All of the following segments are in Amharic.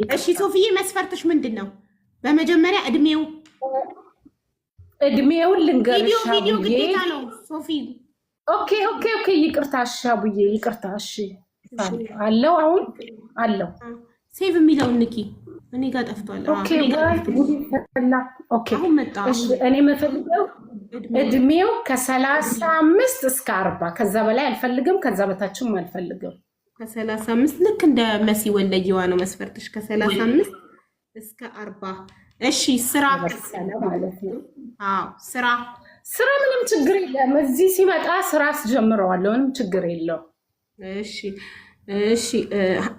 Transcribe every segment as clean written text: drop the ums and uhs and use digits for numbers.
እሺ ሶፊዬ መስፈርትሽ ምንድነው? በመጀመሪያ እድሜውን ልንገርሽ። ቪዲዮ ግዴታ ነው ሶፊ። ኦኬ ይቅርታ አሻቡዬ ይቅርታ። እሺ አለው አሁን አለው ሴቭ የሚለውን ንኪ። እኔ ጋር ጠፍቷል። ኦኬ አሁን መጣ። እኔ የምፈልገው እድሜው ከ35 እስከ 40 ከዛ በላይ አልፈልግም፣ ከዛ በታችም አልፈልግም። ከ35 ልክ እንደ መሲ ወለየዋ ነው መስፈርትሽ፣ ከ35 እስከ 40። እሺ ስራ ማለት ነው። አዎ ስራ ምንም ችግር የለም። እዚህ ሲመጣ ስራ አስጀምረዋለሁ፣ ምንም ችግር የለው። እሺ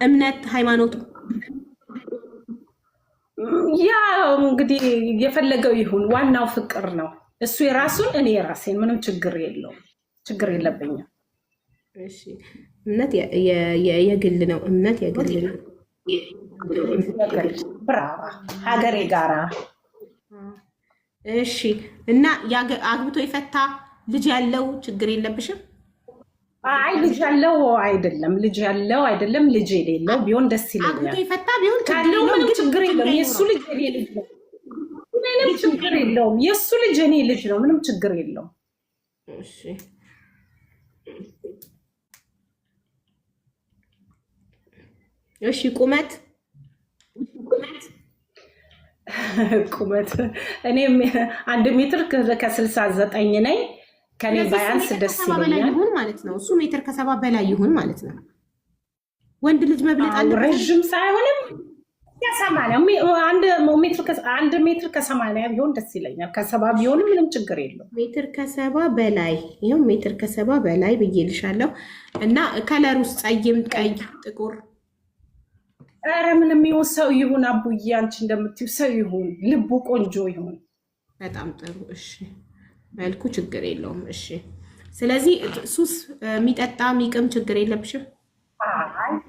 እምነት ሃይማኖቱ ያው እንግዲህ የፈለገው ይሁን፣ ዋናው ፍቅር ነው። እሱ የራሱን እኔ የራሴን፣ ምንም ችግር የለው፣ ችግር የለብኝም። እሺ እምነት የግል ነው። እምነት የግል ነው። ብራባ ሀገሬ ጋራ። እሺ እና አግብቶ የፈታ ልጅ ያለው ችግር የለብሽም? አይ ልጅ ያለው አይደለም፣ ልጅ የሌለው ቢሆን ደስ ይለኛል። አግብቶ የፈታ ቢሆን ካለው ምንም ችግር የለውም። የእሱ ልጅ እኔ ልጅ ነው፣ ምንም ችግር የለውም። የእሱ ልጅ እኔ ልጅ ነው፣ ምንም ችግር የለውም። እሺ ቁመት እኔም 1 ሜትር ከ69 ነኝ። ከኔ ባያንስ ደስ ይለኛል ይሁን ማለት ነው። እሱ ሜትር ከ70 በላይ ይሁን ማለት ነው። ወንድ ልጅ መብለጥ አለ። ረጅም ሳይሆንም አንድ ሜትር ከ80 ቢሆን ደስ ይለኛል። ከ70 ቢሆንም ምንም ችግር የለው። ሜትር ከ70 በላይ ይሁን፣ ሜትር ከ70 በላይ ብዬልሻለሁ። እና ከለር ውስጥ ጸይም፣ ቀይ፣ ጥቁር ኧረ ምንም ይሁን ሰው ይሁን አቡዬ፣ አንቺ እንደምትይው ሰው ይሁን፣ ልቡ ቆንጆ ይሁን። በጣም ጥሩ። እሺ መልኩ ችግር የለውም። እሺ ስለዚህ ሱስ የሚጠጣ የሚቅም ችግር የለብሽም?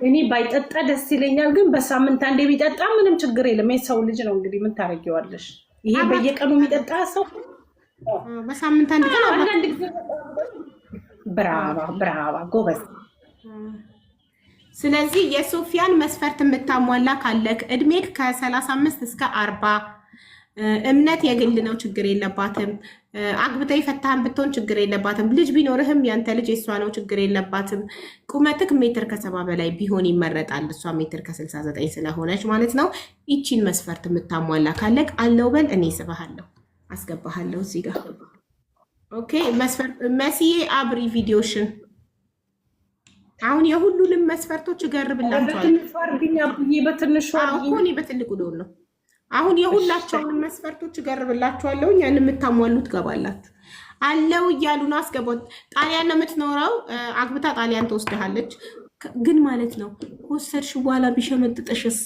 እኔ ባይጠጣ ደስ ይለኛል፣ ግን በሳምንት አንዴ ቢጠጣ ምንም ችግር የለም። የሰው ልጅ ነው እንግዲህ ምን ታደርጊዋለሽ? ይሄ በየቀኑ የሚጠጣ ሰው በሳምንት አንድ ቀን አንዳንድ ጊዜ ብራባ ጎበዝ። ስለዚህ የሶፊያን መስፈርት የምታሟላ ካለክ እድሜክ ከ35 እስከ 40፣ እምነት የግል ነው ችግር የለባትም፣ አግብታ የፈታህን ብትሆን ችግር የለባትም፣ ልጅ ቢኖርህም ያንተ ልጅ የሷ ነው ችግር የለባትም፣ ቁመትክ ሜትር ከ70 በላይ ቢሆን ይመረጣል። እሷ ሜትር ከ69 ስለሆነች ማለት ነው። ይቺን መስፈርት የምታሟላ ካለክ አለው በል፣ እኔ ስብሃለሁ፣ አስገባሃለሁ እዚህ ጋር። ኦኬ መስፈርት መሲዬ አብሪ ቪዲዮሽን። አሁን የሁሉንም መስፈርቶች እገርብላችኋለሁ። በትንሹ በትልቁ ደውል ነው። አሁን የሁላቸውንም መስፈርቶች እገርብላችኋለሁ። ያን የምታሟሉ ትገባላችሁ። አለው እያሉ ነው። አስገባት። ጣሊያን ነው የምትኖረው። አግብታ ጣሊያን ትወስድሃለች። ግን ማለት ነው ከወሰድሽ በኋላ ቢሸመጥጥሽስ?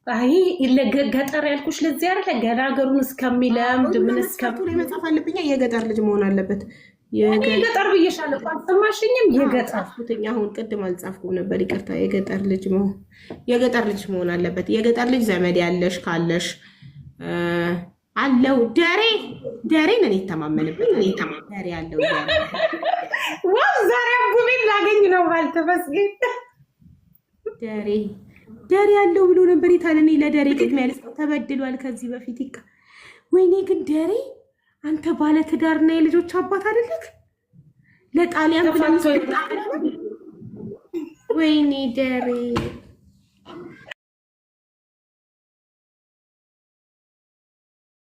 አይ ለገጠር ያልኩሽ ለዚህ አይደለ? ገና ሀገሩን እስከሚለምድ ምን ላይ መጻፍ አለብኛ። የገጠር ልጅ መሆን አለበት። የገጠር ብዬሻለሁ። አልሰማሽኝም? የገጠር አሁን ቅድም አልጻፍኩም ነበር፣ ይቅርታ። የገጠር ልጅ መሆን አለበት። የገጠር ልጅ ዘመድ ያለሽ ካለሽ አለው። ደሬን እኔ ተማመንበት። ደሬ አለው ዛሬ አቡቤን ላገኝ ነው ባልተመስገን። ደሬ ያለው ብሎ ነበር። የታለኔ ለደሬ ቅድሚያ ልስጠው። ተበድሏል ከዚህ በፊት ወይኔ ግን ደሬ አንተ ባለ ትዳርና የልጆች አባት አይደለክ? ለጣሊያን ብለህ ወይኔ ደሬ